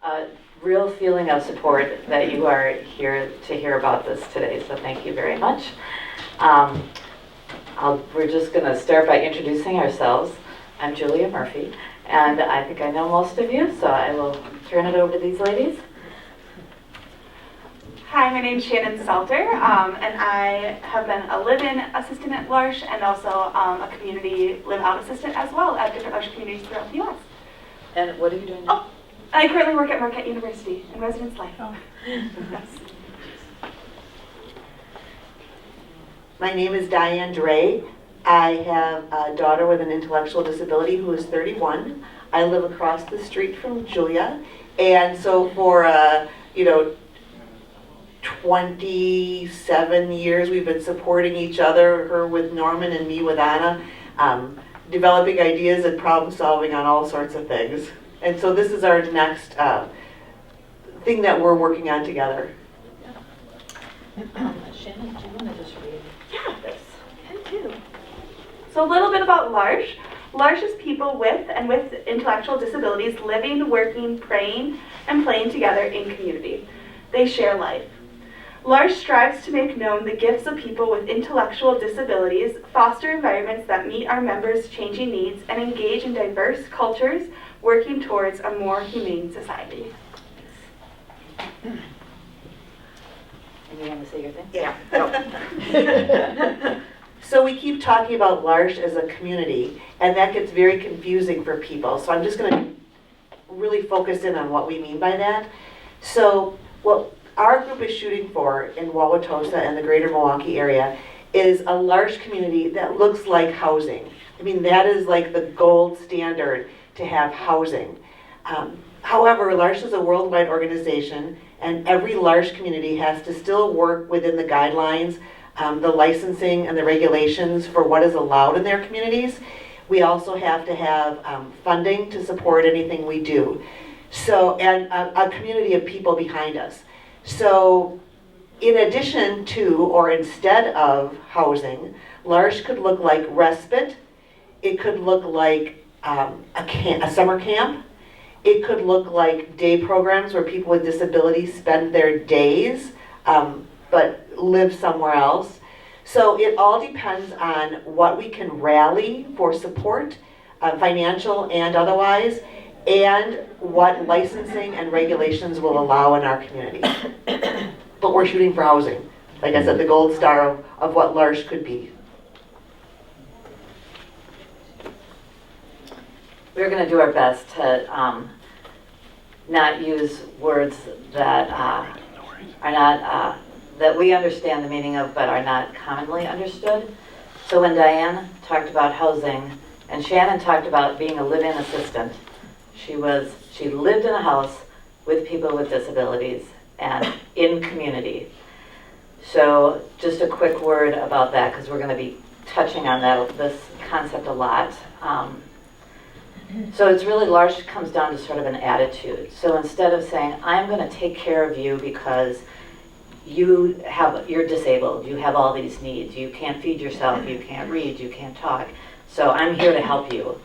a real feeling of support that you are here to hear about this today, so thank you very much. We're just going to start by introducing ourselves. I'm Julia Murphy, and I think I know most of you, so I will turn it over to these ladies. Hi, my name is Shannon Salter, and I have been a live-in assistant at L'Arche and also a community live-out assistant as well at different L'Arche communities throughout the U.S. And what are you doing now? Oh, I currently work at Marquette University in residence life. Oh. Yes. My name is Diane Dre. I have a daughter with an intellectual disability who is 31. I live across the street from Julia, and so for 27 years we've been supporting each other, her with Norman and me with Anna, developing ideas and problem solving on all sorts of things. And so this is our next thing that we're working on together. Shannon, do you want to just read this? Can do. So a little bit about L'Arche. L'Arche is people with and with intellectual disabilities living, working, praying, and playing together in community. They share life. L'Arche strives to make known the gifts of people with intellectual disabilities, foster environments that meet our members' changing needs, and engage in diverse cultures, working towards a more humane society. And you want to say your thing? Yeah. So we keep talking about L'Arche as a community, and that gets very confusing for people. So I'm just going to really focus in on what we mean by that. So what our group is shooting for in Wauwatosa and the greater Milwaukee area is a L'Arche community that looks like housing. I mean, that is like the gold standard to have housing. However, L'Arche is a worldwide organization, and every L'Arche community has to still work within the guidelines, the licensing and the regulations for what is allowed in their communities. We also have to have funding to support anything we do. So, and a community of people behind us. So, in addition to or instead of housing, L'Arche could look like respite. It could look like a summer camp. It could look like day programs where people with disabilities spend their days but live somewhere else. So it all depends on what we can rally for support, financial and otherwise, and what licensing and regulations will allow in our community. But we're shooting for housing. Like I said, the gold star of what L'Arche could be. We're going to do our best to not use words that are not that we understand the meaning of, but are not commonly understood. So when Diane talked about housing, and Shannon talked about being a live-in assistant, she lived in a house with people with disabilities and in community. So just a quick word about that, because we're going to be touching on this concept a lot. So it's really, L'Arche comes down to sort of an attitude. So instead of saying, I'm going to take care of you because you're disabled, you have all these needs, you can't feed yourself, you can't read, you can't talk, so I'm here to help you.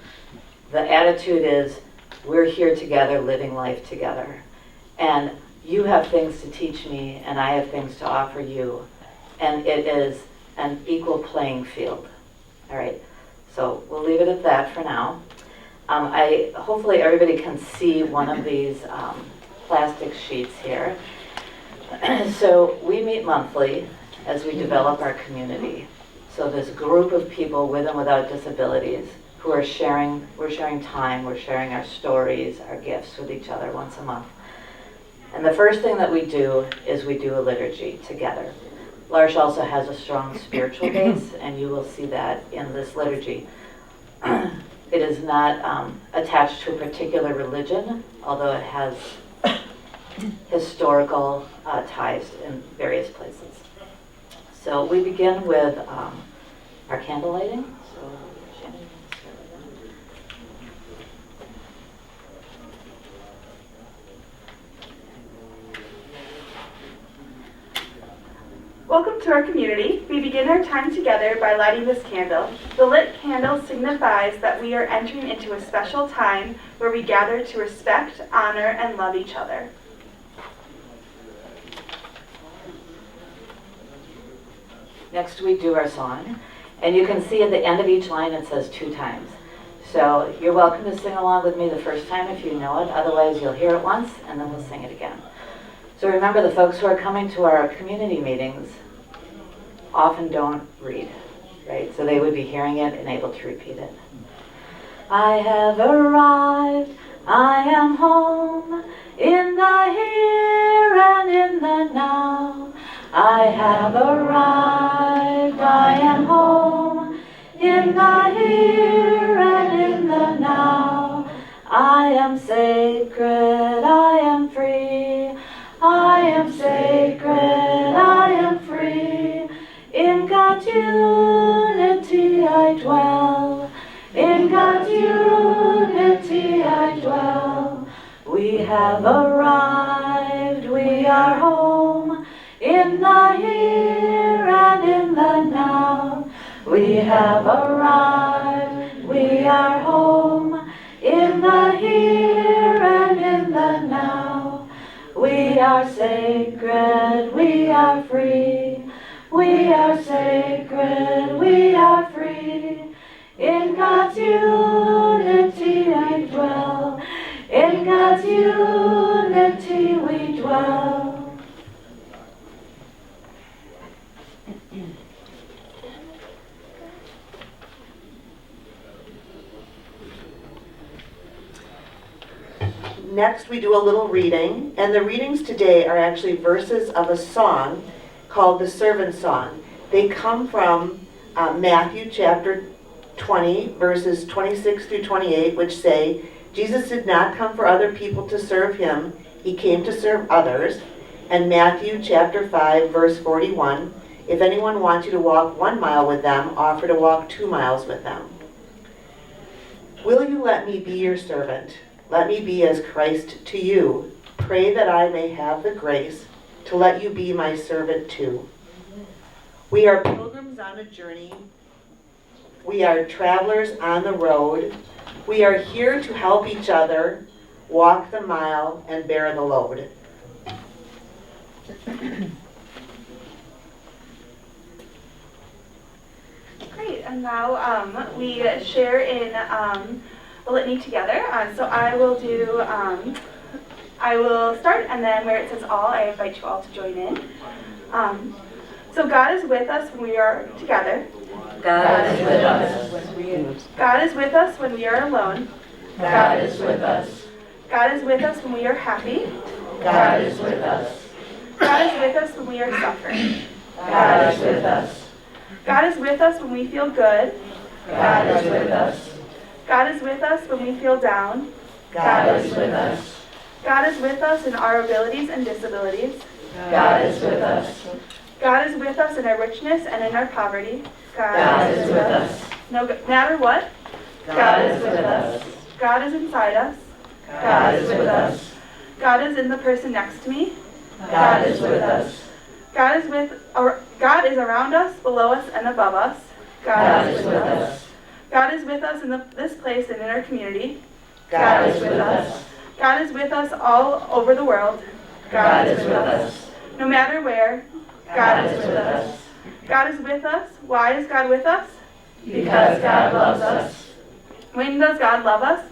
The attitude is, we're here together, living life together. And you have things to teach me, and I have things to offer you. And it is an equal playing field. All right, so we'll leave it at that for now. Hopefully everybody can see one of these plastic sheets here. So we meet monthly as we develop our community. So this group of people with and without disabilities who are sharing, we're sharing time, we're sharing our stories, our gifts with each other once a month. And the first thing that we do is we do a liturgy together. L'Arche also has a strong spiritual base, and you will see that in this liturgy. It is not attached to a particular religion, although it has historical ties in various places. So we begin with our candle lighting. So Shannon, you can start with that. Welcome to our community. We begin our time together by lighting this candle. The lit candle signifies that we are entering into a special time where we gather to respect, honor, and love each other. Next we do our song, and you can see at the end of each line it says 2 times. So you're welcome to sing along with me the first time if you know it, otherwise you'll hear it once and then we'll sing it again. So remember, the folks who are coming to our community meetings often don't read, right? So they would be hearing it and able to repeat it. I have arrived, I am home, in the here and in the now. I have arrived, I am home, in the here and in the now. I am sacred, I am free, I am sacred, I am free. In God's unity I dwell, in God's unity I dwell. We have arrived, we are home, in the here and in the now. We have arrived, we are home, in the here and in the now. We are sacred, we are free, we are sacred, we are free. In God's unity I dwell, in God's unity we dwell. Next, we do a little reading, and the readings today are actually verses of a song called the Servant Song. They come from Matthew chapter 20, verses 26 through 28, which say, Jesus did not come for other people to serve him, he came to serve others. And Matthew chapter 5, verse 41, if anyone wants you to walk 1 mile with them, offer to walk 2 miles with them. Will you let me be your servant? Let me be as Christ to you. Pray that I may have the grace to let you be my servant too. We are pilgrims on a journey. We are travelers on the road. We are here to help each other walk the mile and bear the load. Great, and now we share in the litany together. So I will do, I will start, and then where it says all, I invite you all to join in. So God is with us when we are together. God is with us. God is with us when we are alone. God is with us. God is with us when we are happy. God is with us. God is with us when we are suffering. God is with us. God is with us when we feel good. God is with us. God is with us when we feel down. God is with us. God is with us in our abilities and disabilities. God is with us. God is with us in our richness and in our poverty. God is with us. No matter what, God is with us. God is inside us. God is with us. God is in the person next to me. God is with us. God is around us, below us, and above us. God is with us. God is with us in this place and in our community. God is with us. God is with us all over the world. God is with us. No matter where, God is with us. God is with us. Why is God with us? Because God loves us. When does God love us?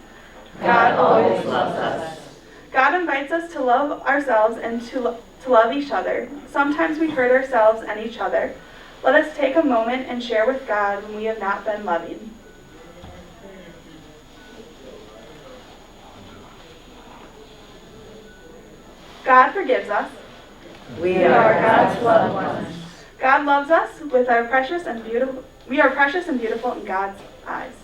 God always loves us. God invites us to love ourselves and to love each other. Sometimes we hurt ourselves and each other. Let us take a moment and share with God when we have not been loving. God forgives us. We are God's loved ones. God loves us with our precious and beautiful. We are precious and beautiful in God's eyes.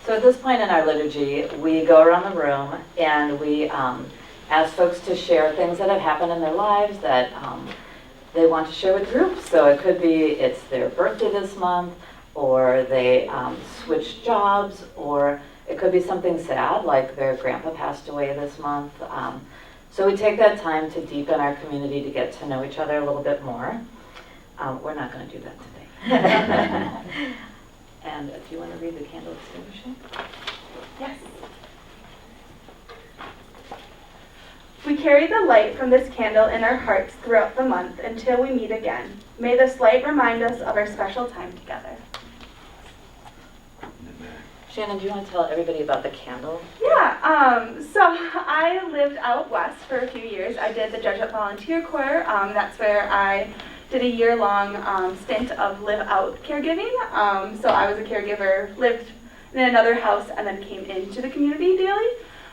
So at this point in our liturgy, we go around the room and we ask folks to share things that have happened in their lives that they want to share with groups. So it could be it's their birthday this month, or they switched jobs, or it could be something sad like their grandpa passed away this month. So we take that time to deepen our community, to get to know each other a little bit more. We're not going to do that today. And if you want to read the candle extinguishing? Yes. We carry the light from this candle in our hearts throughout the month until we meet again. May this light remind us of our special time together. Shannon, do you want to tell everybody about the candle? Yeah, so I lived out west for a few years. I did the Jesuit Volunteer Corps. That's where I did a year-long stint of live-out caregiving. So I was a caregiver, lived in another house, and then came into the community daily.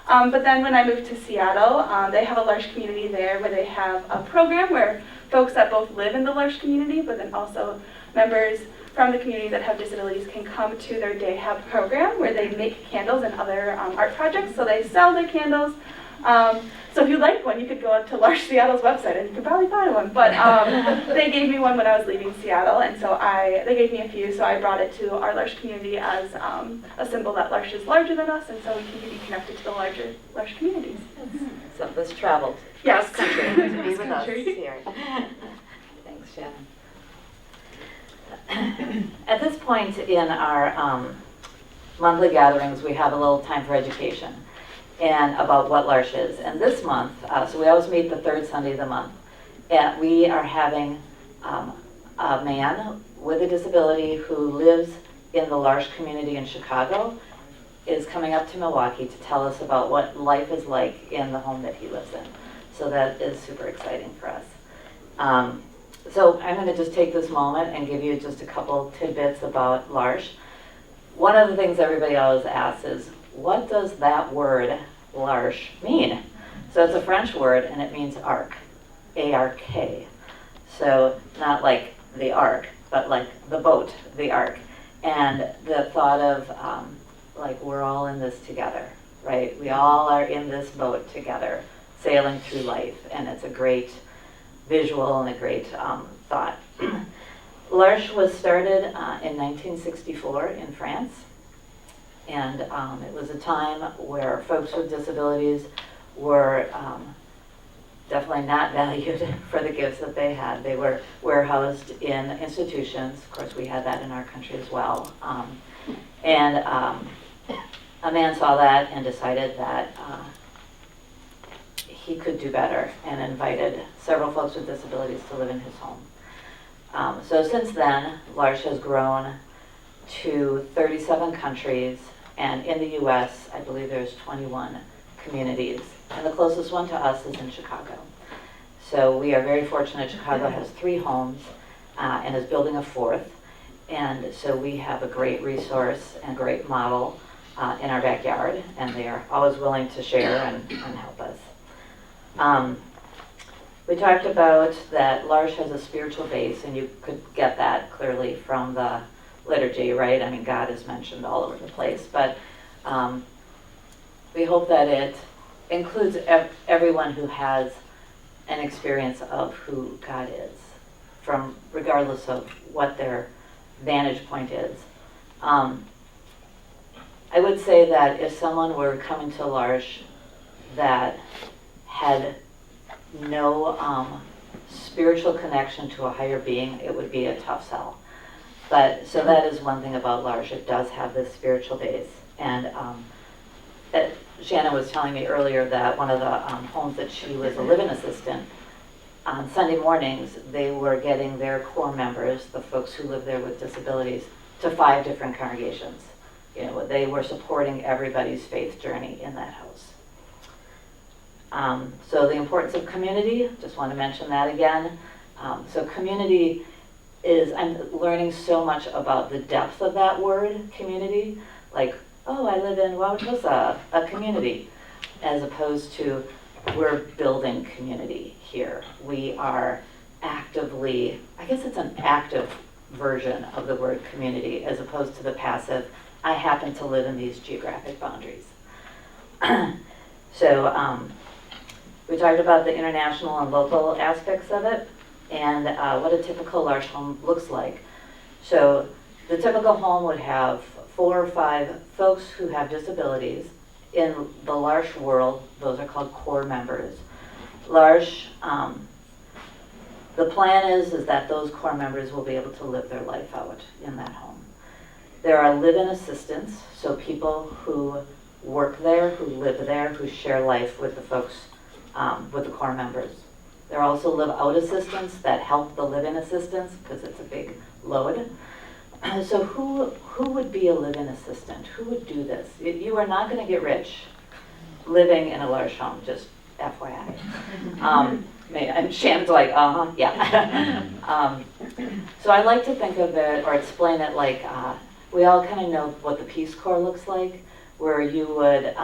But then when I moved to Seattle, they have a L'Arche community there where they have a program where folks that both live in the L'Arche community, but then also members from the community that have disabilities can come to their Day Hub program where they make candles and other art projects. So they sell their candles. So if you'd like one, you could go up to L'Arche Seattle's website and you could probably find one. But they gave me one when I was leaving Seattle, and so they gave me a few, so I brought it to our L'Arche community as a symbol that L'Arche is larger than us, and so we can be connected to the larger L'Arche communities. So this traveled Yes. country to be with us Country. here. Thanks, Shannon. At this point in our monthly gatherings, we have a little time for education and about what L'Arche is. And this month, so we always meet the third Sunday of the month, and we are having a man with a disability who lives in the L'Arche community in Chicago is coming up to Milwaukee to tell us about what life is like in the home that he lives in. So that is super exciting for us. So I'm going to just take this moment and give you just a couple tidbits about L'Arche. One of the things everybody always asks is, what does that word L'Arche mean? So it's a French word and it means ark, A-R-K. So not like the ark, but like the boat, the ark. And the thought of like we're all in this together, right? We all are in this boat together, sailing through life, and it's a great visual and a great thought. L'Arche was started in 1964 in France, and it was a time where folks with disabilities were definitely not valued for the gifts that they had. They were warehoused in institutions. Of course, we had that in our country as well. And a man saw that and decided that he could do better and invited several folks with disabilities to live in his home. So since then, L'Arche has grown to 37 countries, and in the US, I believe there's 21 communities. And the closest one to us is in Chicago. So we are very fortunate. Chicago has 3 homes and is building a 4th. And so we have a great resource and great model in our backyard, and they are always willing to share and help us. We talked about that L'Arche has a spiritual base, and you could get that clearly from the liturgy, right? I mean, God is mentioned all over the place, but we hope that it includes everyone who has an experience of who God is, from regardless of what their vantage point is. I would say that if someone were coming to L'Arche that had no spiritual connection to a higher being, it would be a tough sell. But so that is one thing about L'Arche. It does have this spiritual base. And Shannon was telling me earlier that one of the homes that she was a live-in assistant, on Sunday mornings, they were getting their core members, the folks who live there with disabilities, to 5 different congregations. You know, they were supporting everybody's faith journey in that house. So the importance of community, just want to mention that again. So community is, I'm learning so much about the depth of that word, community. Like, oh, I live in Wauwatosa, a community, as opposed to we're building community here. We are actively, I guess it's an active version of the word community as opposed to the passive, I happen to live in these geographic boundaries. So we talked about the international and local aspects of it and what a typical L'Arche home looks like. So the typical home would have 4 or 5 folks who have disabilities. In the L'Arche world, those are called core members. L'Arche, the plan is that those core members will be able to live their life out in that home. There are live-in assistants, so people who work there, who live there, who share life with the folks, with the core members. There are also live-out assistants that help the live-in assistants because it's a big load. So who would be a live-in assistant? Who would do this? You are not going to get rich living in a large home, just FYI. And Shannon's like, yeah. So I like to think of it or explain it like we all kind of know what the Peace Corps looks like, where you would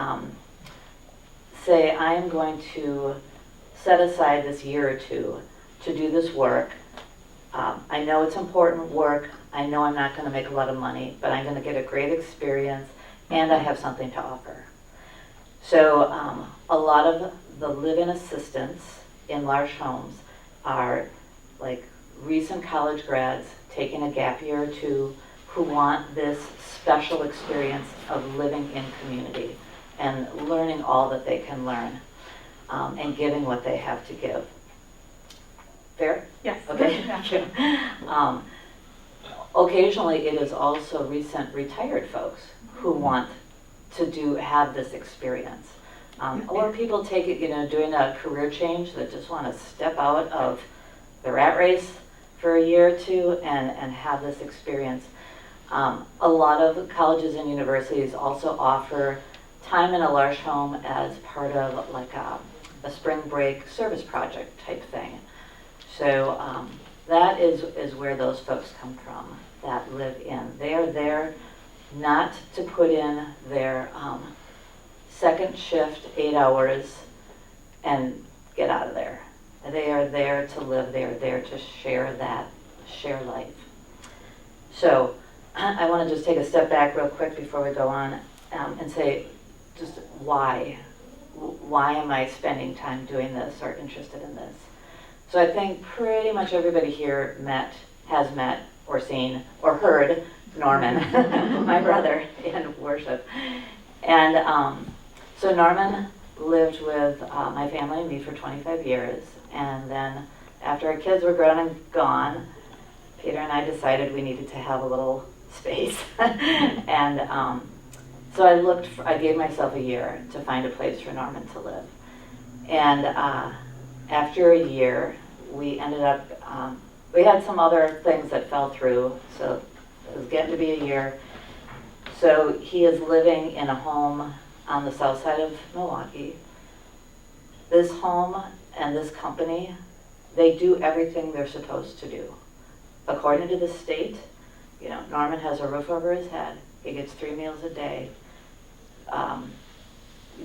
say, I am going to set aside this year or two to do this work. I know it's important work. I know I'm not going to make a lot of money, but I'm going to get a great experience, and I have something to offer. So a lot of the live-in assistants in large homes are like recent college grads taking a gap year or two who want this special experience of living in community and learning all that they can learn and giving what they have to give. Fair? Yes. Okay. Yeah. Occasionally, it is also recent retired folks who want to have this experience. Or people take it, doing a career change that just want to step out of the rat race for a year or two and have this experience. A lot of colleges and universities also offer time in a large home as part of like a spring break service project type thing. So that is where those folks come from that live in. They are there not to put in their second shift 8 hours and get out of there. They are there to live. They are there to share life. So I want to just take a step back real quick before we go on and say just why am I spending time doing this or interested in this? So I think pretty much everybody here has met or seen or heard Norman, my brother, in worship. And so Norman lived with my family and me for 25 years. And then after our kids were grown and gone, Peter and I decided we needed to have a little space. And so I gave myself a year to find a place for Norman to live. And after a year, we ended up, we had some other things that fell through, so it was getting to be a year. So he is living in a home on the south side of Milwaukee. This home and this company, they do everything they're supposed to do. According to the state, Norman has a roof over his head. He gets 3 meals a day.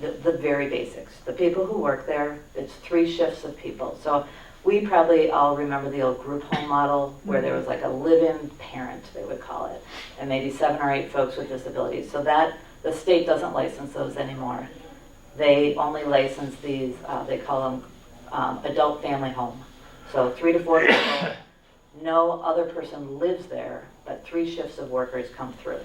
The very basics. The people who work there, it's 3 shifts of people. So we probably all remember the old group home model where there was like a live-in parent, they would call it, and maybe 7 or 8 folks with disabilities. So that the state doesn't license those anymore. They only license these, they call them adult family home. So 3 to 4 people, no other person lives there, but 3 shifts of workers come through.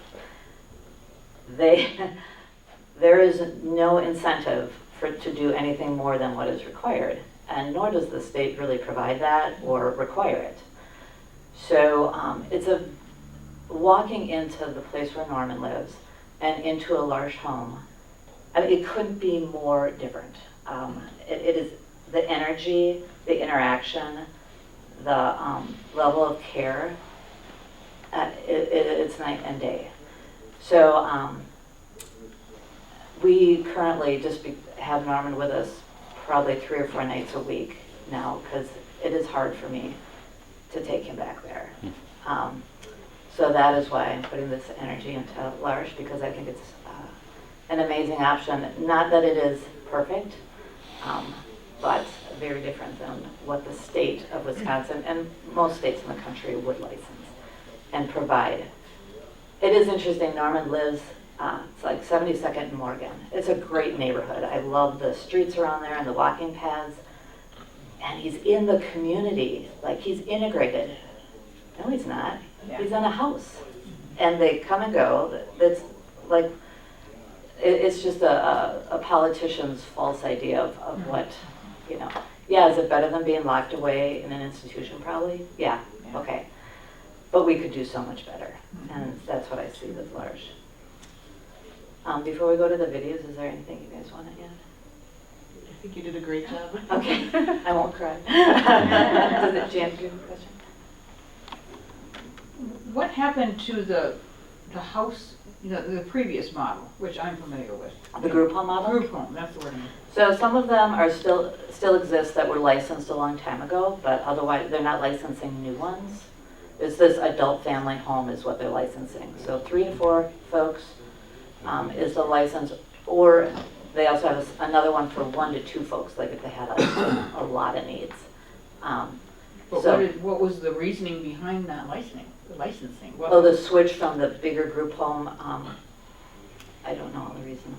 There is no incentive to do anything more than what is required, and nor does the state really provide that or require it. So it's walking into the place where Norman lives and into a large home. I mean, it couldn't be more different. It is the energy, the interaction, the level of care. It's night and day. So we currently just have Norman with us probably 3 or 4 nights a week now because it is hard for me to take him back there. So that is why I'm putting this energy into L'Arche, because I think it's an amazing option. Not that it is perfect, but very different than what the state of Wisconsin and most states in the country would license and provide. It is interesting, Norman lives, it's like 72nd and Morgan. It's a great neighborhood. I love the streets around there and the walking paths. And he's in the community, like he's integrated. No, he's not. Yeah. He's in a house. And they come and go. It's like, it's just a politician's false idea of what, Yeah, is it better than being locked away in an institution probably? Yeah, Yeah. okay. But we could do so much better, and that's what I see with L'Arche. Before we go to the videos, is there anything you guys want to add? I think you did a great job. Okay, I won't cry. Does it, Jan, do you have a question? What happened to the house, the previous model, which I'm familiar with? The group home model? Group home, that's the word I mean. So some of them are still exist that were licensed a long time ago, but otherwise they're not licensing new ones. It's this adult family home is what they're licensing. So 3 to 4 folks is the license, or they also have another one for 1 to 2 folks, like if they had a lot of needs. But So- what was the reasoning behind that licensing? What- Oh, the switch from the bigger group home, I don't know all the reasons.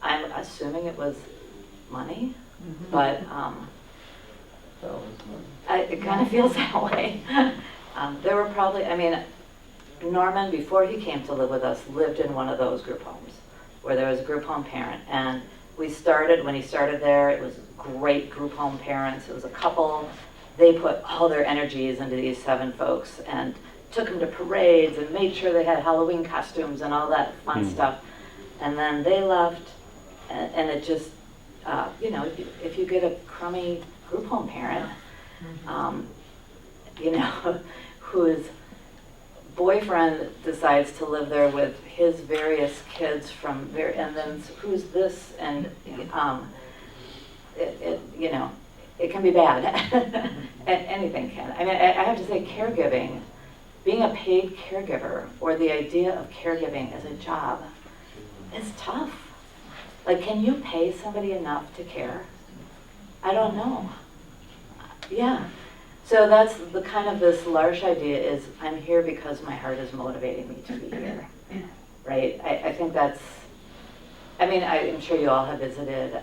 I'm assuming it was money, Mhm. but it kind of feels that way. There were probably, I mean, Norman, before he came to live with us, lived in one of those group homes where there was a group home parent. And when he started there, it was great group home parents. It was a couple. They put all their energies into these 7 folks and took them to parades and made sure they had Halloween costumes and all that fun stuff. And then they left, and it just, if you get a crummy group home parent, whose boyfriend decides to live there with his various kids and then who's this, and it can be bad. Anything can. I mean, I have to say, caregiving, being a paid caregiver, or the idea of caregiving as a job, is tough. Like, can you pay somebody enough to care? I don't know. Yeah. So that's the kind of this L'Arche idea is, I'm here because my heart is motivating me to be here. Right? I think that's, I'm sure you all have visited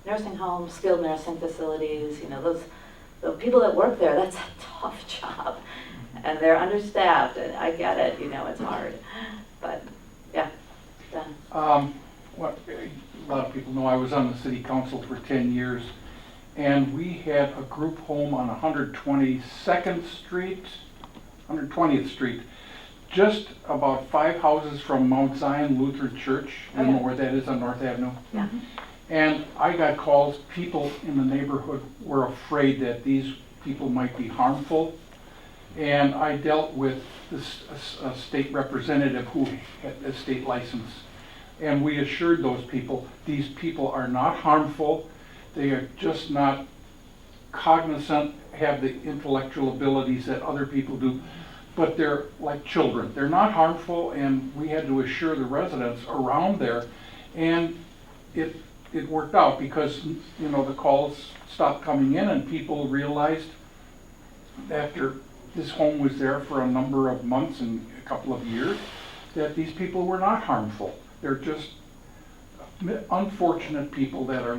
nursing homes, skilled nursing facilities, the people that work there, that's a tough job. And they're understaffed, and I get it, it's hard. But, yeah, done. What a lot of people know, I was on the city council for 10 years, and we had a group home on 122nd Street, 120th Street, just about 5 houses from Mount Zion Lutheran Church. You know where that is on North Avenue? Yeah. And I got calls, people in the neighborhood were afraid that these people might be harmful. And I dealt with a state representative who had a state license. And we assured those people, these people are not harmful. They are just not cognizant, have the intellectual abilities that other people do. But they're like children. They're not harmful, and we had to assure the residents around there. And it worked out because, the calls stopped coming in, and people realized after this home was there for a number of months and a couple of years that these people were not harmful. They're just unfortunate people that are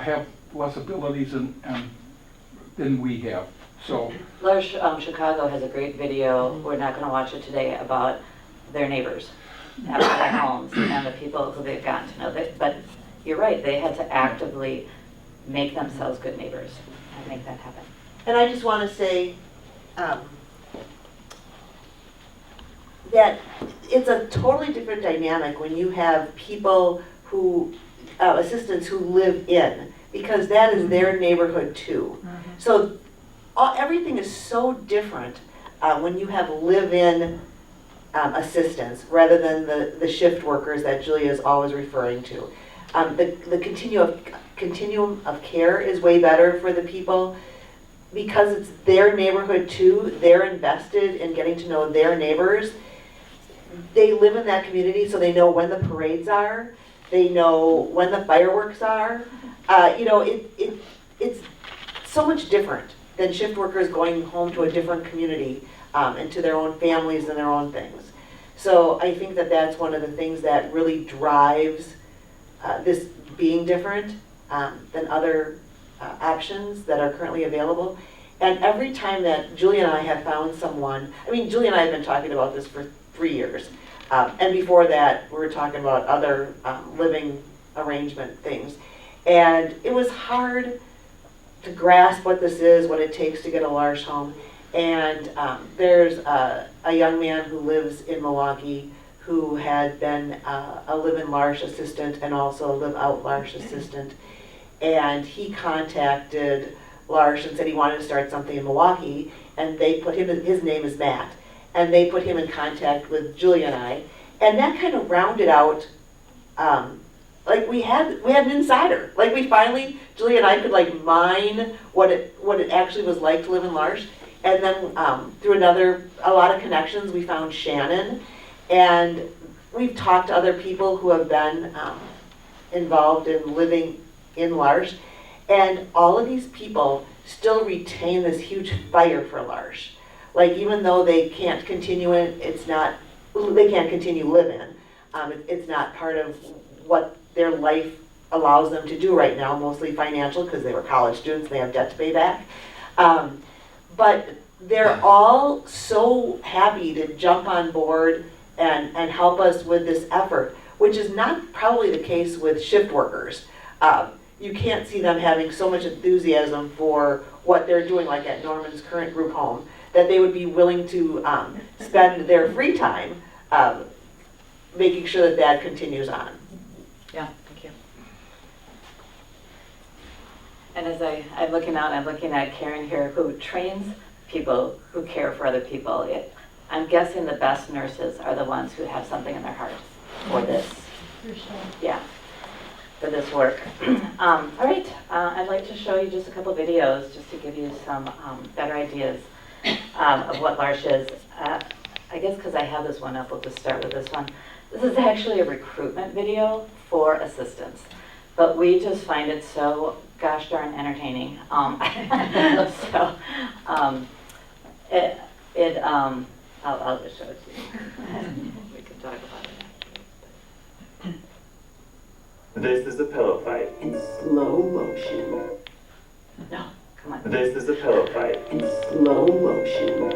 have less abilities than we have. So L'Arche Chicago has a great video, we're not going to watch it today, about their neighbors at their homes and the people who they've gotten to know. But you're right, they had to actively make themselves good neighbors and make that happen. And I just want to say that it's a totally different dynamic when you have people who, assistants who live in, because that is their neighborhood too. So everything is so different when you have live-in assistants rather than the shift workers that Julia is always referring to. The continuum of care is way better for the people because it's their neighborhood too. They're invested in getting to know their neighbors. They live in that community, so they know when the parades are. They know when the fireworks are. It's so much different than shift workers going home to a different community and to their own families and their own things. So I think that that's one of the things that really drives this being different than other options that are currently available. And every time that Julia and I have found someone, Julia and I have been talking about this for 3 years. And before that, we were talking about other living arrangement things. And it was hard to grasp what this is, what it takes to get a large home. And there's a young man who lives in Milwaukee who had been a live-in large assistant and also a live-out large assistant. And he contacted Larsh and said he wanted to start something in Milwaukee, and they put him, his name is Matt, and they put him in contact with Julia and I, and that kind of rounded out, like we had an insider. Like we finally, Julia and I could like mine what it actually was like to live in Larsh. And then through a lot of connections, we found Shannon, and we've talked to other people who have been involved in living in Larsh, and all of these people still retain this huge fire for Larsh. Like even though they can't continue they can't continue living. It's not part of what their life allows them to do right now, mostly financial, because they were college students, they have debt to pay back. But they're all so happy to jump on board and help us with this effort, which is not probably the case with shift workers. You can't see them having so much enthusiasm for what they're doing, like at Norman's current group home, that they would be willing to spend their free time making sure that continues on. Yeah, thank you. And as I'm looking out, I'm looking at Karen here, who trains people who care for other people. I'm guessing the best nurses are the ones who have something in their hearts for this. For sure. Yeah, for this work. All right, I'd like to show you just a couple videos just to give you some better ideas of what Larsh is. I guess because I have this one up, we'll just start with this one. This is actually a recruitment video for assistants, but we just find it so gosh darn entertaining. I'll just show it to you. We can talk about it. This is a pillow fight. In slow motion. No, come on. This is a pillow fight. In slow motion.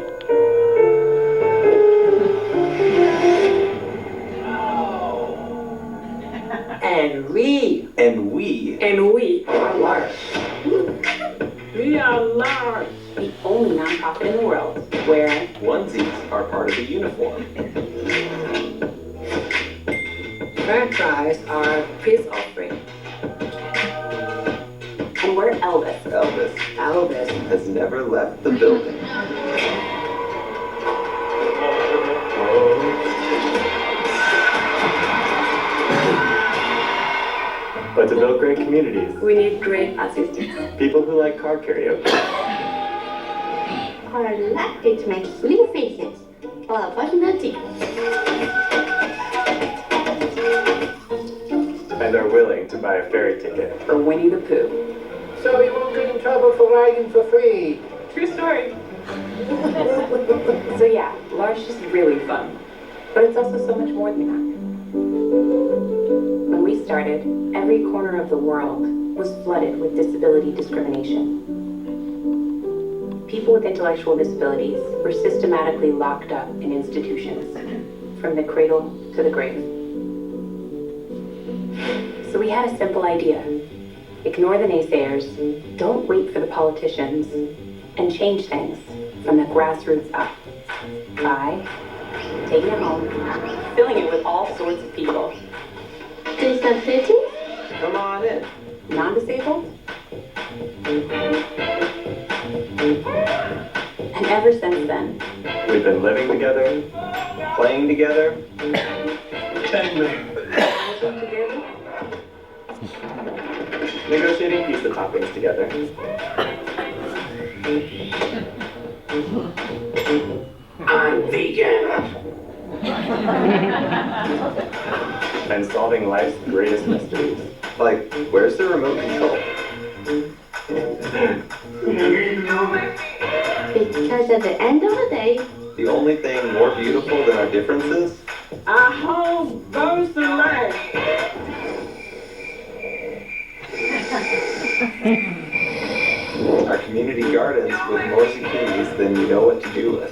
And we are large. We are large. The only nonprofit in the world where Onesies are part of the uniform. french fries are peace offering. And we're Elvis. Elvis has never left the building. But to build great communities, we need great assistants. people who like car karaoke, Are likely to make little faces while brushing their teeth. and are willing to buy a ferry ticket. For Winnie the Pooh. So you won't get in trouble for riding for free. True story. So yeah, Larsh is really fun. But it's also so much more than that. When we started, every corner of the world was flooded with disability discrimination. People with intellectual disabilities were systematically locked up in institutions, from the cradle to the grave. So we had a simple idea. Ignore the naysayers, don't wait for the politicians, and change things from the grassroots up by taking it home, filling it with all sorts of people. Disabilities? Come on in. Non-disabled? And ever since then, We've been living together, playing together, negotiating pizza toppings together. I'm vegan. And solving life's greatest mysteries. Like, where's the remote control? Because at the end of the day, The only thing more beautiful than our differences Our home goes to life. are community gardens with more zucchinis than you know what to do with.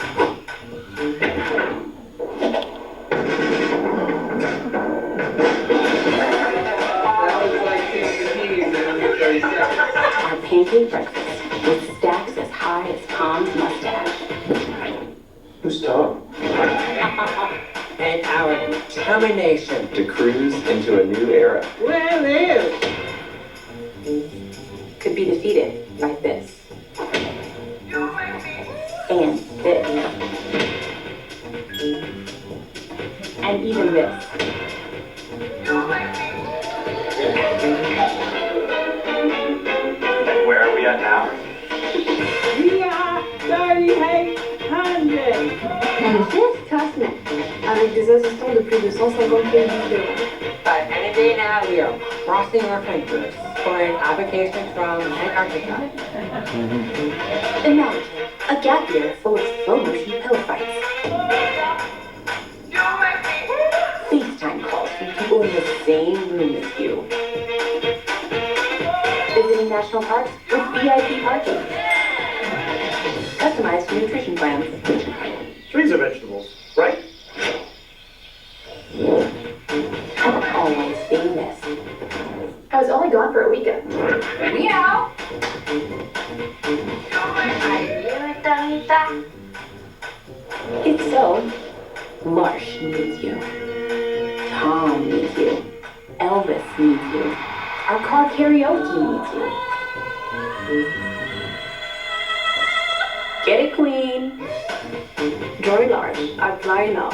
Our pancake breakfast with stacks as high as Tom's mustache. Who's Tom? And our determination. To cruise into a new era. Well, is. Could be defeated like this. And this. And even this. And where are we at now? We are 3,800. And fifth continent, avec des assistants de plus de 150 pays différents. But any day now, we are crossing our fingers for an application from Antarctica. Imagine a gap year full of slow motion pillow fights. FaceTime calls from people in the same room as you. Visiting national parks with VIP parking. Customized nutrition plans. Trees are vegetables, right? And always being missed. I was only gone for a weekend. Meow! It's so. Marsh needs you. Tom needs you. Elvis needs you. Our car karaoke needs you. Get it, Queen. Jory Large, apply now.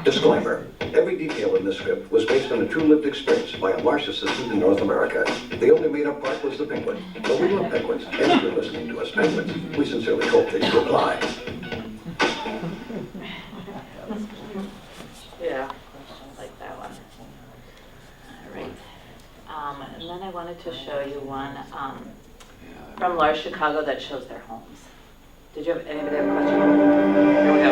Disclaimer. Every detail in this script was based on a true lived experience by a marsh assistant in North America. The only made-up part was the penguin. But we love penguins, and if you're listening to us penguins, we sincerely hope that you apply. Yeah, I like that one. All right. And then I wanted to show you one from Large Chicago that shows their homes. Did you have anybody have a question? Here we go.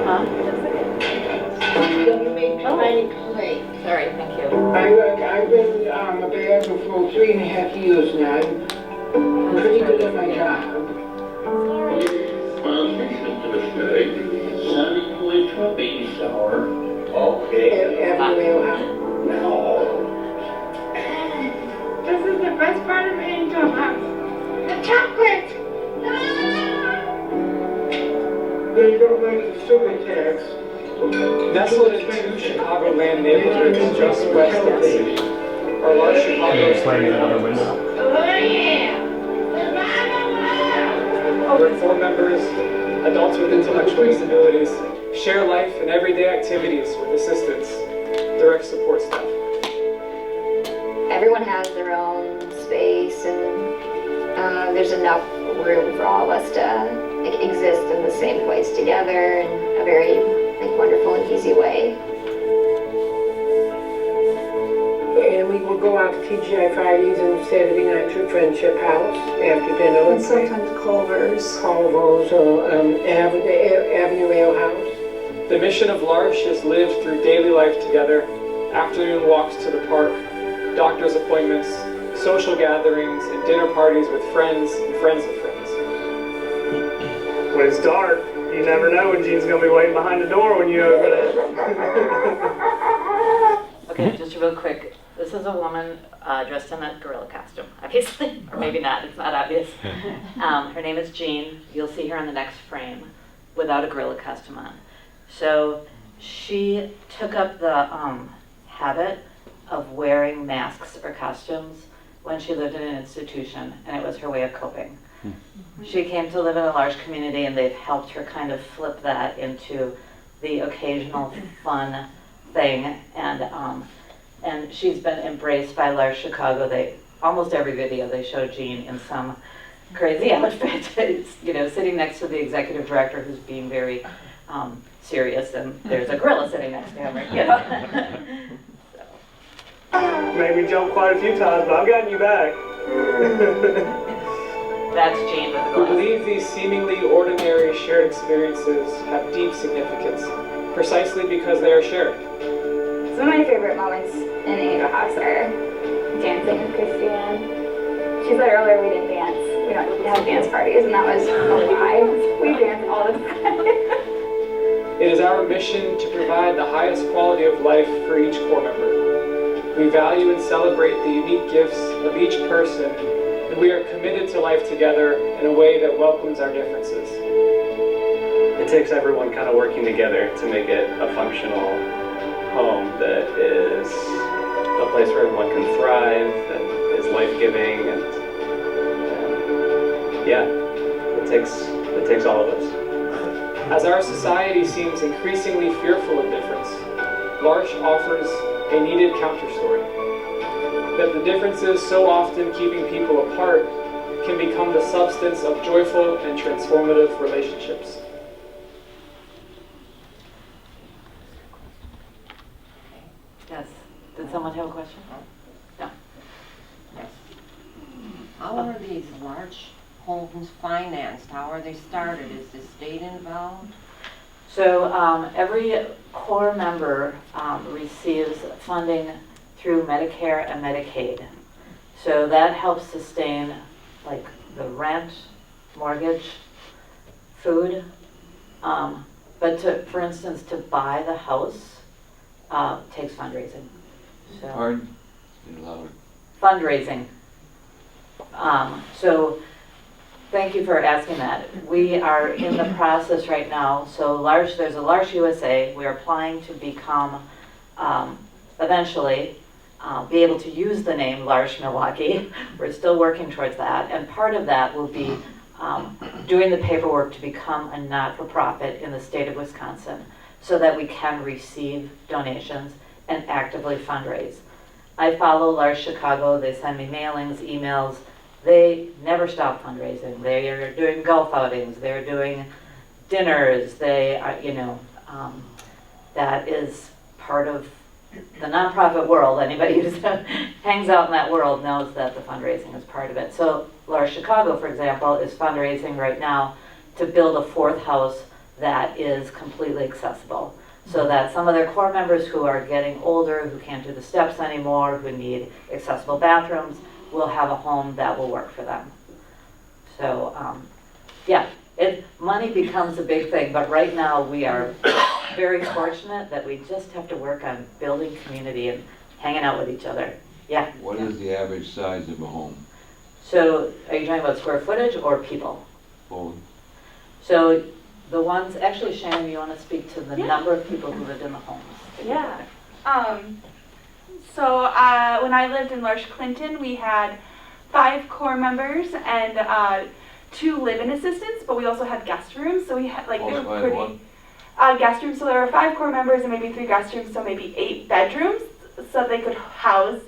Huh? You made tiny plate. Sorry, thank you. I've been a bear for 3.5 years now. I'm pretty good at my job. Baby shower. Okay. Everywhere else. No. This is the best part of Angel House. The chocolate! They don't like the sugar tax. Nestled in two Chicagoland neighborhoods just west of the city are Large Chicago's three homes. Where four members, adults with intellectual disabilities, share life and everyday activities with assistance, direct support staff. Everyone has their own space, and there's enough room for all of us to exist in the same place together in a very wonderful and easy way. And we will go out to TGI Fridays and Saturday night to Friendship House after dinner. And sometimes Culver's. Culver's or Avenue Ale House. The mission of L'Arche is lived through daily life together, afternoon walks to the park, doctor's appointments, social gatherings, and dinner parties with friends and friends of friends. When it's dark, you never know when Jean's gonna be waiting behind the door when you open it. Okay, just real quick. This is a woman dressed in a gorilla costume, obviously, or maybe not, it's not obvious. Her name is Jean. You'll see her in the next frame without a gorilla costume on. So she took up the habit of wearing masks or costumes when she lived in an institution, and it was her way of coping. She came to live in a large community, and they've helped her kind of flip that into the occasional fun thing, and she's been embraced by Large Chicago. Almost every video they show Jean in some crazy outfit, sitting next to the executive director who's being very serious, and there's a gorilla sitting next to him, Made me jump quite a few times, but I've gotten you back. That's Jean with the We glasses. believe these seemingly ordinary shared experiences have deep significance, precisely because they are shared. Some of my favorite moments in Angel House are dancing with Christiane. She said earlier we didn't dance, we don't have dance parties, and that was a lie. We dance all the time. It is our mission to provide the highest quality of life for each core member. We value and celebrate the unique gifts of each person, and we are committed to life together in a way that welcomes our differences. It takes everyone kind of working together to make it a functional home that is a place where everyone can thrive and is life-giving, and yeah, it takes all of us. As our society seems increasingly fearful of difference, L'Arche offers a needed counterstory. That the differences so often keeping people apart can become the substance of joyful and transformative relationships. Yes. Did someone have a question? No. Yes. How are these large homes financed? How are they started? Is the state involved? So every core member receives funding through Medicare and Medicaid. So that helps sustain like the rent, mortgage, food. But for instance, to buy the house takes fundraising. So Pardon? fundraising. So thank you for asking that. We are in the process right now. So there's a L'Arche USA. We're applying to become, eventually, be able to use the name L'Arche Milwaukee. We're still working towards that. And part of that will be doing the paperwork to become a not-for-profit in the state of Wisconsin so that we can receive donations and actively fundraise. I follow L'Arche Chicago. They send me mailings, emails. They never stop fundraising. They are doing golf outings. They're doing dinners. They are, that is part of the nonprofit world. Anybody who hangs out in that world knows that the fundraising is part of it. So L'Arche Chicago, for example, is fundraising right now to build a fourth house that is completely accessible. So that some of their core members who are getting older, who can't do the steps anymore, who need accessible bathrooms, will have a home that will work for them. So, yeah, money becomes a big thing, but right now we are very fortunate that we just have to work on building community and hanging out with each other. Yeah? What is the average size of a home? So, are you talking about square footage or people? Both. So, the ones, actually Shannon, you want to speak to the number of people who lived in the homes? Yeah. So when I lived in L'Arche Clinton, we had 5 core members and 2 live-in assistants, but we also had guest rooms. So we had they were pretty guest rooms. So there were 5 core members and maybe 3 guest rooms, so maybe 8 bedrooms, so they could house.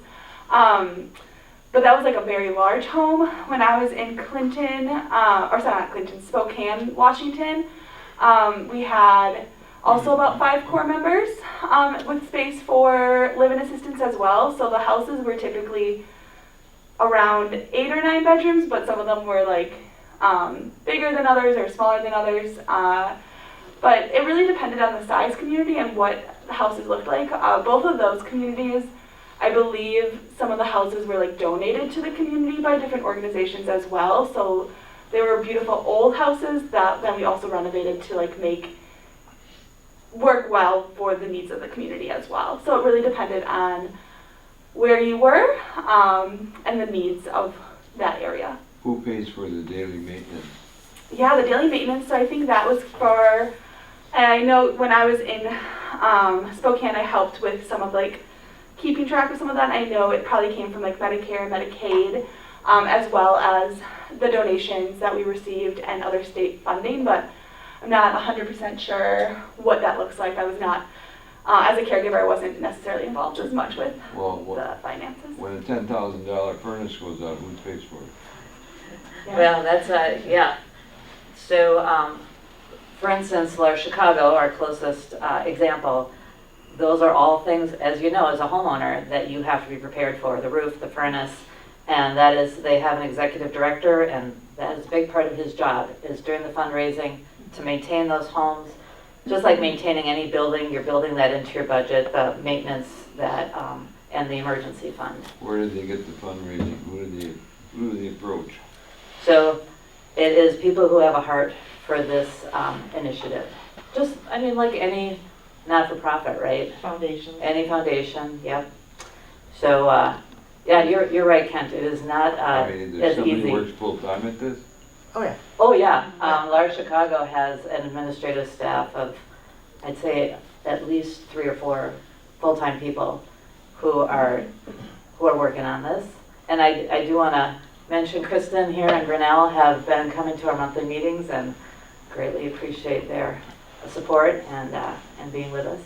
But that was like a very large home. When I was in Clinton, Spokane, Washington, we had also about 5 core members with space for live-in assistants as well. So the houses were typically around 8 or 9 bedrooms, but some of them were like bigger than others or smaller than others. But it really depended on the size community and what the houses looked like. Both of those communities, I believe some of the houses were like donated to the community by different organizations as well. So they were beautiful old houses that then we also renovated to like work well for the needs of the community as well. So it really depended on where you were and the needs of that area. Who pays for the daily maintenance? Yeah, the daily maintenance, so I think that was for, and I know when I was in Spokane, I helped with some of like keeping track of some of that. I know it probably came from like Medicare and Medicaid, as well as the donations that we received and other state funding, but I'm not 100% sure what that looks like. I was not, as a caregiver, I wasn't necessarily involved as much with the finances. When a $10,000 furnace goes out, who pays for it? Yeah. Well, that's yeah. So, for instance, L'Arche Chicago, our closest example, those are all things, as you know, as a homeowner, that you have to be prepared for. The roof, the furnace, and that is, they have an executive director, and that is a big part of his job, is during the fundraising to maintain those homes. Just like maintaining any building, you're building that into your budget, the maintenance, that, and the emergency fund. Where did they get the fundraising? Who do they approach? So it is people who have a heart for this initiative. Just, I mean, like any not-for-profit, right? Foundation. Any foundation, yep. So, yeah, you're right, Kent, it is not I mean, as there's somebody easy. who works full-time at this? Oh, yeah. Oh, yeah, Large Chicago has an administrative staff of, I'd say, at least 3 or 4 full-time people who are working on this. And I do want to mention Kristen here and Renell have been coming to our monthly meetings and greatly appreciate their support and being with us.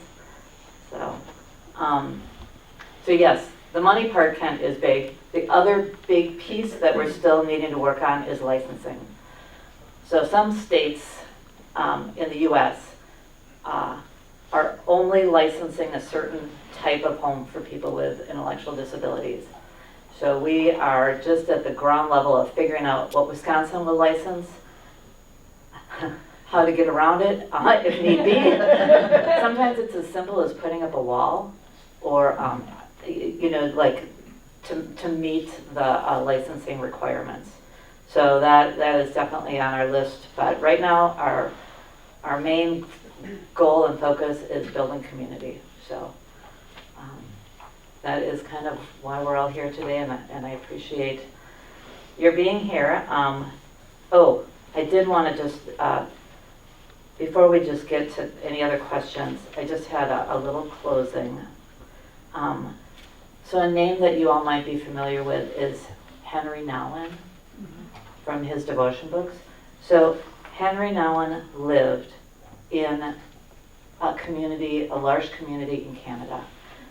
So yes, the money part, Kent, is big. The other big piece that we're still needing to work on is licensing. So some states in the US are only licensing a certain type of home for people with intellectual disabilities. So we are just at the ground level of figuring out what Wisconsin will license, how to get around it if need be. Sometimes it's as simple as putting up a wall or, like to meet the licensing requirements. So that is definitely on our list. But right now, our main goal and focus is building community. So that is kind of why we're all here today, and I appreciate your being here. Oh, I did want to just, before we just get to any other questions, I just had a little closing. So a name that you all might be familiar with is Henry Nouwen from his devotion books. So Henry Nouwen lived in a community, a large community in Canada.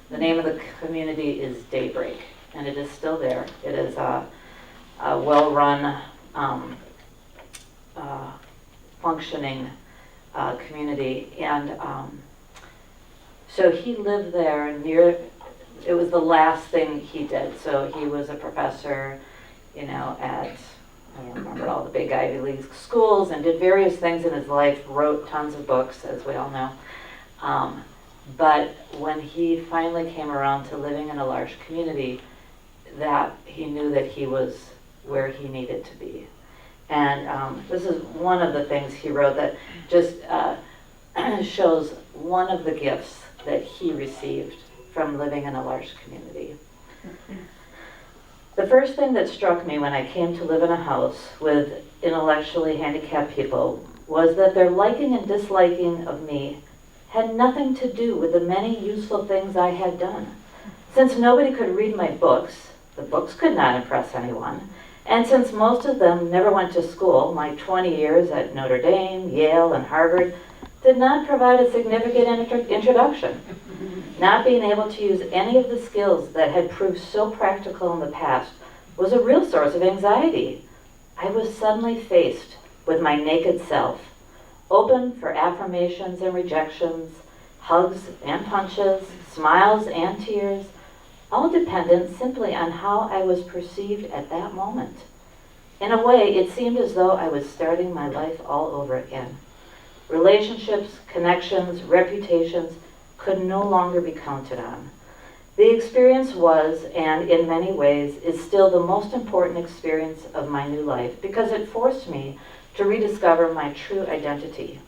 The name of the community is Daybreak, and it is still there. It is a well-run, functioning community. And so he lived there near, it was the last thing he did. So he was a professor, at, I don't remember all the big Ivy League schools, and did various things in his life, wrote tons of books, as we all know. But when he finally came around to living in a large community, that he knew that he was where he needed to be. And this is one of the things he wrote that just shows one of the gifts that he received from living in a large community. The first thing that struck me when I came to live in a house with intellectually handicapped people was that their liking and disliking of me had nothing to do with the many useful things I had done. Since nobody could read my books, the books could not impress anyone, and since most of them never went to school, my 20 years at Notre Dame, Yale, and Harvard did not provide a significant introduction. Not being able to use any of the skills that had proved so practical in the past was a real source of anxiety. I was suddenly faced with my naked self, open for affirmations and rejections, hugs and punches, smiles and tears, all dependent simply on how I was perceived at that moment. In a way, it seemed as though I was starting my life all over again. Relationships, connections, reputations could no longer be counted on. The experience was, and in many ways, is still the most important experience of my new life because it forced me to rediscover my true identity.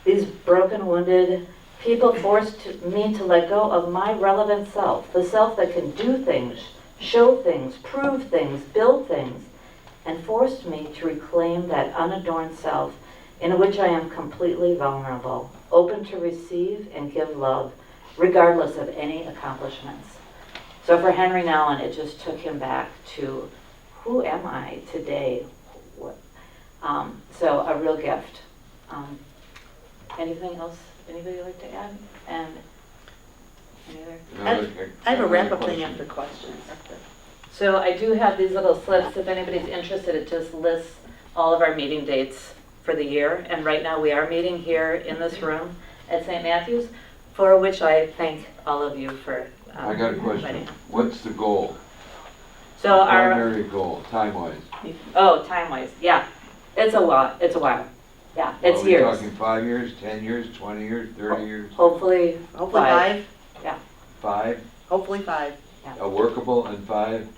These broken, wounded people forced me to let go of my relevant self, the self that can do things, show things, prove things, build things, and forced me to reclaim that unadorned self in which I am completely vulnerable, open to receive and give love, regardless of any accomplishments. So for Henry Nouwen, it just took him back to, who am I today? So a real gift. Anything else anybody like to add? And any other? I have a wrap-up thing after questions. So I do have these little slips. If anybody's interested, it just lists all of our meeting dates for the year. And right now we are meeting here in this room at St. Matthew's, for which I thank all of you for I got a question. inviting. What's the goal? So our Primary goal, time-wise. time-wise, yeah. It's a while. Yeah, it's Are we years. talking 5 years, 10 years, 20 years, 30 years? Hopefully 5. Yeah. 5? Hopefully 5. A workable and 5?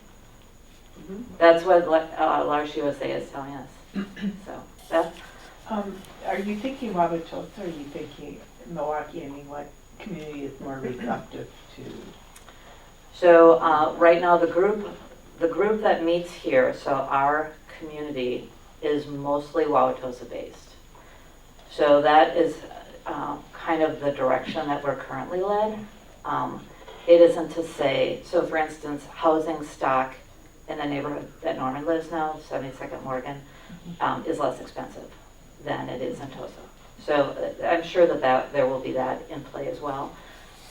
That's what Large USA is telling us. So, Beth? Are you thinking Wauwatosa, or are you thinking Milwaukee? I mean, what community is more receptive to? So right now the group that meets here, so our community is mostly Wauwatosa based. So that is kind of the direction that we're currently led. It isn't to say, so for instance, housing stock in the neighborhood that Norman lives now, 72nd Morgan, is less expensive than it is in Tosa. So I'm sure that there will be that in play as well.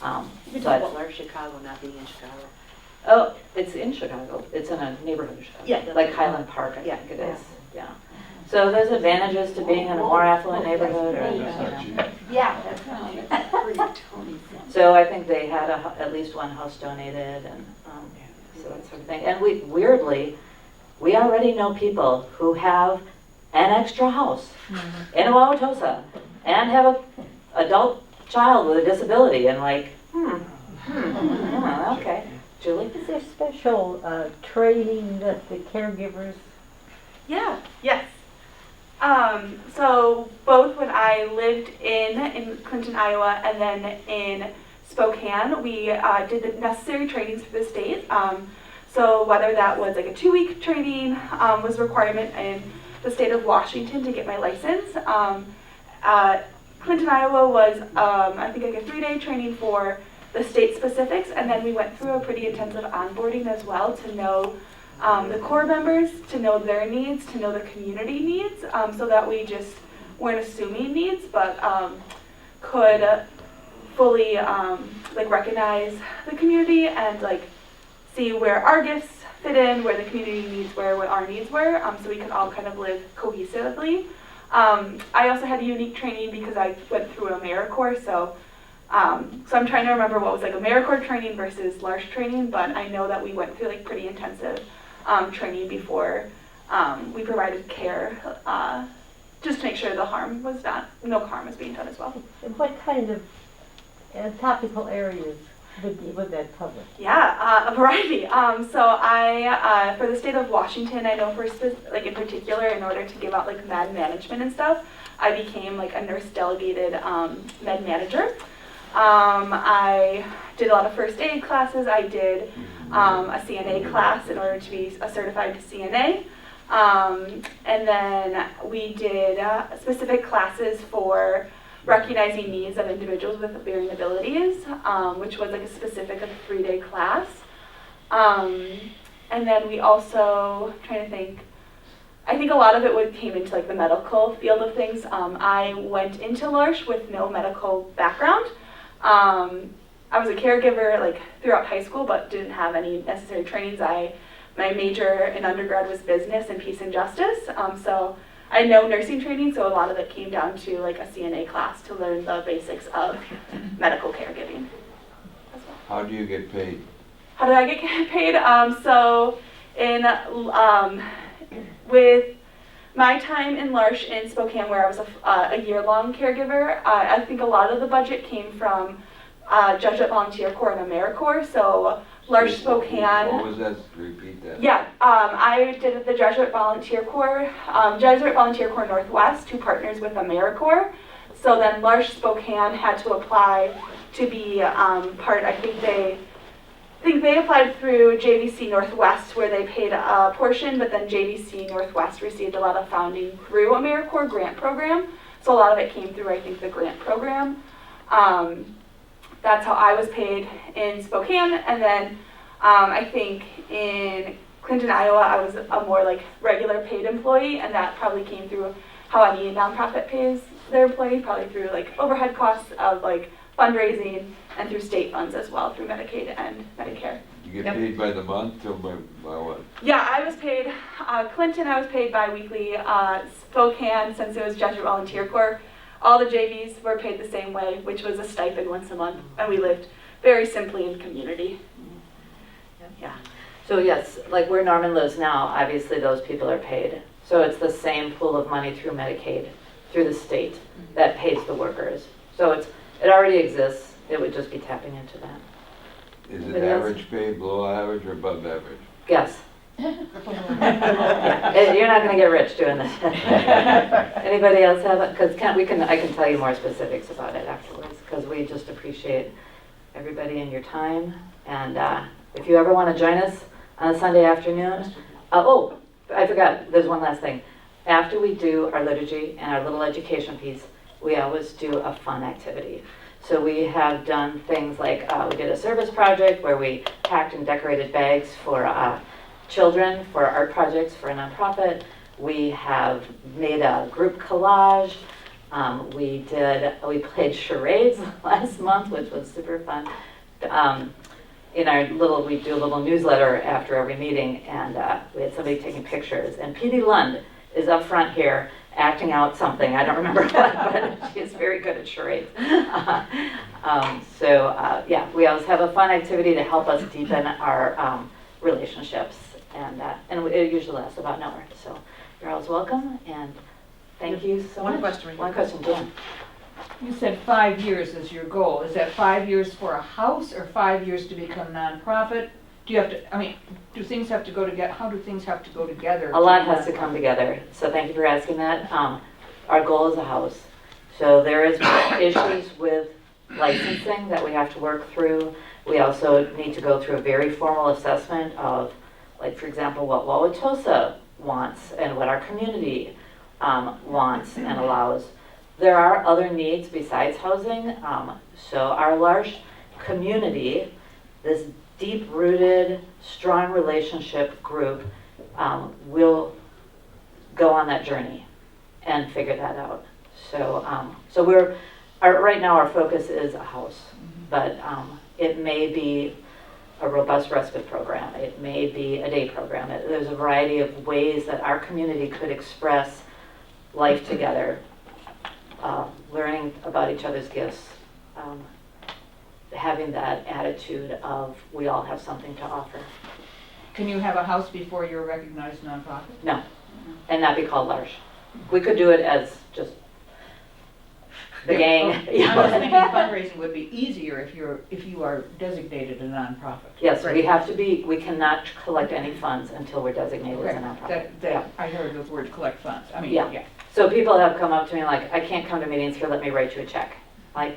You talk about Large Chicago not being in Chicago. Oh, it's in Chicago. It's in a neighborhood of Chicago. Yeah. Like Highland Park, I think it is. Yeah. So there's advantages to being in a more affluent neighborhood. Or, you know. Yeah, that's pretty Tony. So I think they had at least one house donated, and so that sort of thing. And we already know people who have an extra house in Wauwatosa and have an adult child with a disability, and like, okay. Julie? Is there special training that the caregivers? Yeah, yes. So both when I lived in Clinton, Iowa, and then in Spokane, we did the necessary trainings for the state. So whether that was like a 2-week training was a requirement in the state of Washington to get my license. Clinton, Iowa was I think like a 3-day training for the state specifics, and then we went through a pretty intensive onboarding as well to know the core members, to know their needs, to know the community needs, so that we just weren't assuming needs, but could fully like recognize the community and like see where our gifts fit in, where the community needs were, what our needs were, so we could all kind of live cohesively. I also had a unique training because I went through AmeriCorps, so I'm trying to remember what was like AmeriCorps training versus Large training, but I know that we went through like pretty intensive training before we provided care, just to make sure no harm was being done as well. And what kind of topical areas would that cover? Yeah, a variety. So I, for the state of Washington, I know like in particular, in order to give out like med management and stuff, I became like a nurse delegated med manager. I did a lot of first aid classes. I did a CNA class in order to be a certified CNA. And then we did specific classes for recognizing needs of individuals with varying abilities, which was like a specific 3-day class. And then we also, I'm trying to think, I think a lot of it came into like the medical field of things. I went into L'Arche with no medical background. I was a caregiver like throughout high school, but didn't have any necessary trainings. My major in undergrad was business and peace and justice. So I had no nursing training, so a lot of it came down to like a CNA class to learn the basics of medical caregiving. How do you get paid? How did I get paid? So in with my time in L'Arche in Spokane, where I was a year-long caregiver, I think a lot of the budget came from Jesuit Volunteer Corps and AmeriCorps. So L'Arche Spokane. What was that? Repeat that. Yeah, I did the Jesuit Volunteer Corps, Jesuit Volunteer Corps Northwest, who partners with AmeriCorps. So then L'Arche Spokane had to apply to be part. I think they applied through JVC Northwest, where they paid a portion, but then JVC Northwest received a lot of funding through AmeriCorps grant program. So a lot of it came through, I think, the grant program. That's how I was paid in Spokane, and then I think in Clinton, Iowa, I was a more like regular paid employee, and that probably came through how any nonprofit pays their employees, probably through like overhead costs of like fundraising and through state funds as well, through Medicaid and Medicare. You get paid by the month or by what? Yeah, I was paid, Clinton I was paid bi-weekly, Spokane, since it was Jesuit Volunteer Corps, all the JVs were paid the same way, which was a stipend once a month, and we lived very simply in community. Yeah. So yes, like where Norman lives now, obviously those people are paid. So it's the same pool of money through Medicaid, through the state, that pays the workers. So it already exists. It would just be tapping into that. Is it average pay, below average, or above average? Yes. Yeah, you're not gonna get rich doing this. Anybody else have it? Because I can tell you more specifics about it afterwards, because we just appreciate everybody and your time. And if you ever want to join us on a Sunday afternoon, oh, I forgot, there's one last thing. After we do our liturgy and our little education piece, we always do a fun activity. So we have done things like, we did a service project where we packed and decorated bags for children, for art projects for a nonprofit. We have made a group collage. We played charades last month, which was super fun. We do a little newsletter after every meeting, and we had somebody taking pictures. And P.D. Lund is up front here acting out something. I don't remember what, but she is very good at charades. Yeah, we always have a fun activity to help us deepen our relationships, and it usually lasts about an hour. So you're always welcome, and thank you so much. One question, Jan. You said 5 years is your goal. Is that 5 years for a house or 5 years to become nonprofit? Do you have to, do things have to go together? How do things have to go together? A lot has to come together. So thank you for asking that. Our goal is a house. So there is issues with licensing that we have to work through. We also need to go through a very formal assessment of, like, for example, what Wauwatosa wants and what our community wants and allows. There are other needs besides housing. So our large community, this deep-rooted, strong relationship group will go on that journey and figure that out. So, right now our focus is a house, but it may be a robust respite program. It may be a day program. There's a variety of ways that our community could express life together, learning about each other's gifts, having that attitude of we all have something to offer. Can you have a house before you're a recognized nonprofit? No, and not be called large. We could do it as just the gang. I was thinking fundraising would be easier if you are designated a nonprofit. Yes, right. We cannot collect any funds until we're designated as a nonprofit. I heard the word collect funds. Yeah. So people have come up to me like, I can't come to meetings here, let me write you a check. Like,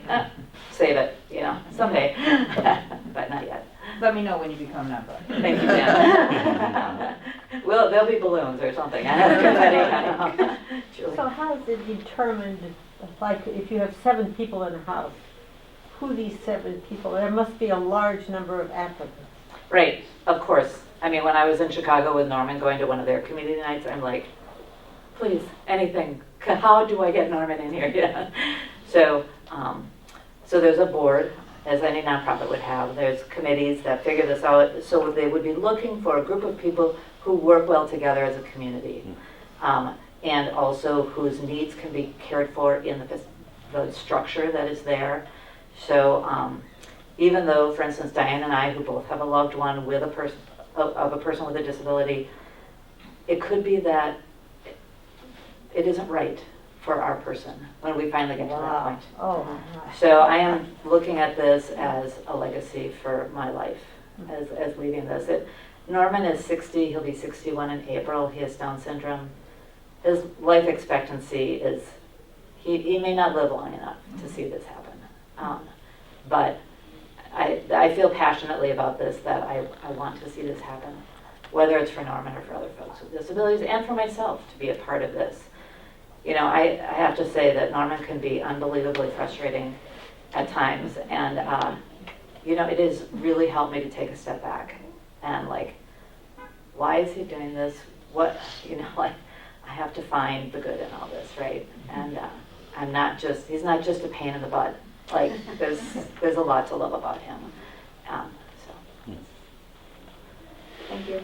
save it, someday, but not yet. Let me know when you become nonprofit. Thank you, Jan. Well, there'll be balloons or something. I have confetti. So how is it determined, like if you have 7 people in a house, who these 7 people? There must be a large number of applicants. Right, of course. When I was in Chicago with Norman going to one of their community nights, I'm like, please, anything. How do I get Norman in here? So there's a board, as any nonprofit would have. There's committees that figure this out. So they would be looking for a group of people who work well together as a community, and also whose needs can be cared for in the structure that is there. So even though, for instance, Diane and I, who both have a loved one with a person with a disability, it could be that it isn't right for our person when we finally get to that point. Oh. So I am looking at this as a legacy for my life, as leaving this. Norman is 60, he'll be 61 in April, he has Down syndrome. His life expectancy is, he may not live long enough to see this happen. But I feel passionately about this, that I want to see this happen, whether it's for Norman or for other folks with disabilities, and for myself to be a part of this. I have to say that Norman can be unbelievably frustrating at times, and it has really helped me to take a step back and why is he doing this? What, I have to find the good in all this, right? And he's not just a pain in the butt. There's a lot to love about him. Thank you.